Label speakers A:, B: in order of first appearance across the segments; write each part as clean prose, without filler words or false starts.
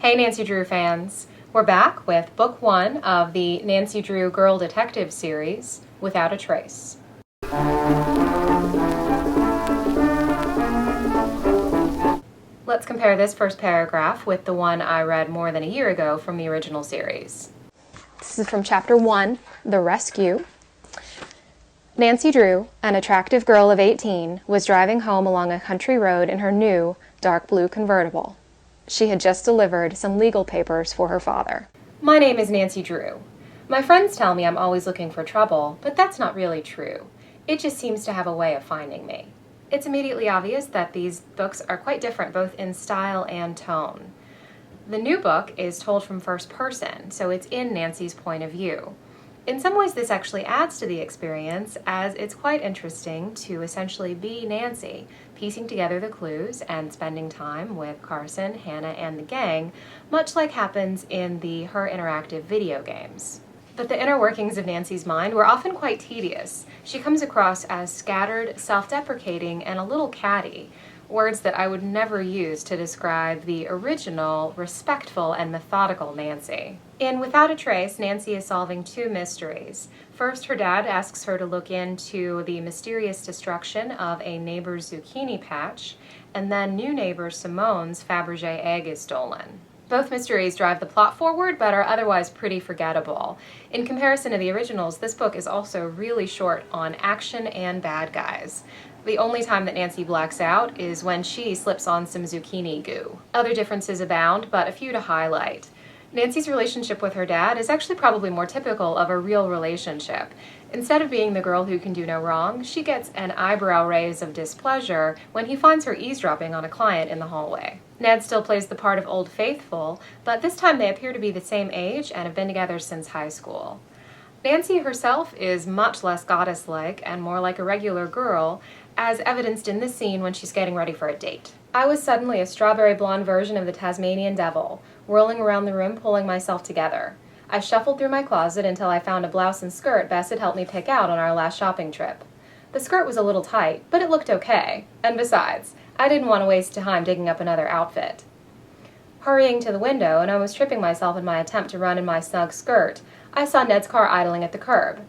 A: Hey Nancy Drew fans! We're back with Book 1 of the Nancy Drew Girl Detective series, Without a Trace. Let's compare this first paragraph with the one I read more than a year ago from the original series. This is from Chapter 1, The Rescue. Nancy Drew, an attractive girl of 18, was driving home along a country road in her new, dark blue convertible. She had just delivered some legal papers for her father. My name is Nancy Drew. My friends tell me I'm always looking for trouble, but that's not really true. It just seems to have a way of finding me. It's immediately obvious that these books are quite different both in style and tone. The new book is told from first person, so it's in Nancy's point of view. In some ways this actually adds to the experience, as it's quite interesting to essentially be Nancy, piecing together the clues and spending time with Carson, Hannah, and the gang, much like happens in the Her interactive video games. But the inner workings of Nancy's mind were often quite tedious. She comes across as scattered, self-deprecating, and a little catty, words that I would never use to describe the original, respectful, and methodical Nancy. In Without a Trace, Nancy is solving two mysteries. First, her dad asks her to look into the mysterious destruction of a neighbor's zucchini patch, and then new neighbor Simone's Faberge egg is stolen. Both mysteries drive the plot forward, but are otherwise pretty forgettable. In comparison to the originals, this book is also really short on action and bad guys. The only time that Nancy blacks out is when she slips on some zucchini goo. Other differences abound, but a few to highlight. Nancy's relationship with her dad is actually probably more typical of a real relationship. Instead of being the girl who can do no wrong, she gets an eyebrow raise of displeasure when he finds her eavesdropping on a client in the hallway. Ned still plays the part of Old Faithful, but this time they appear to be the same age and have been together since high school. Nancy herself is much less goddess-like and more like a regular girl, as evidenced in this scene when she's getting ready for a date. I was suddenly a strawberry blonde version of the Tasmanian devil, whirling around the room pulling myself together. I shuffled through my closet until I found a blouse and skirt Bess had helped me pick out on our last shopping trip. The skirt was a little tight, but it looked okay, and besides, I didn't want to waste time digging up another outfit. Hurrying to the window and almost tripping myself in my attempt to run in my snug skirt, I saw Ned's car idling at the curb.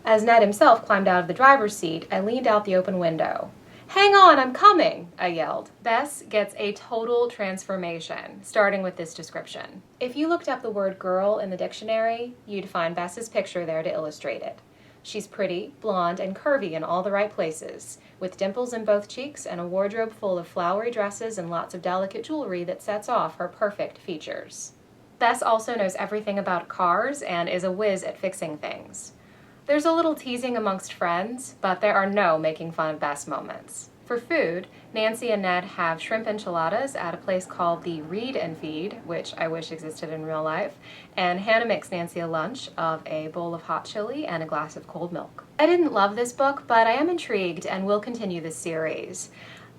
A: As Ned himself climbed out of the driver's seat, I leaned out the open window. "Hang on, I'm coming!" I yelled. Bess gets a total transformation, starting with this description. If you looked up the word girl in the dictionary, you'd find Bess's picture there to illustrate it. She's pretty, blonde, and curvy in all the right places, with dimples in both cheeks and a wardrobe full of flowery dresses and lots of delicate jewelry that sets off her perfect features. Bess also knows everything about cars and is a whiz at fixing things. There's a little teasing amongst friends, but there are no making fun of Bess moments. For food, Nancy and Ned have shrimp enchiladas at a place called the Read and Feed, which I wish existed in real life, and Hannah makes Nancy a lunch of a bowl of hot chili and a glass of cold milk. I didn't love this book, but I am intrigued and will continue this series.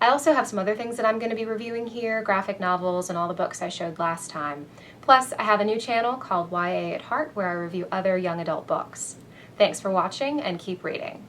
A: I also have some other things that I'm going to be reviewing here, graphic novels and all the books I showed last time. Plus, I have a new channel called YA at Heart where I review other young adult books. Thanks for watching and keep reading.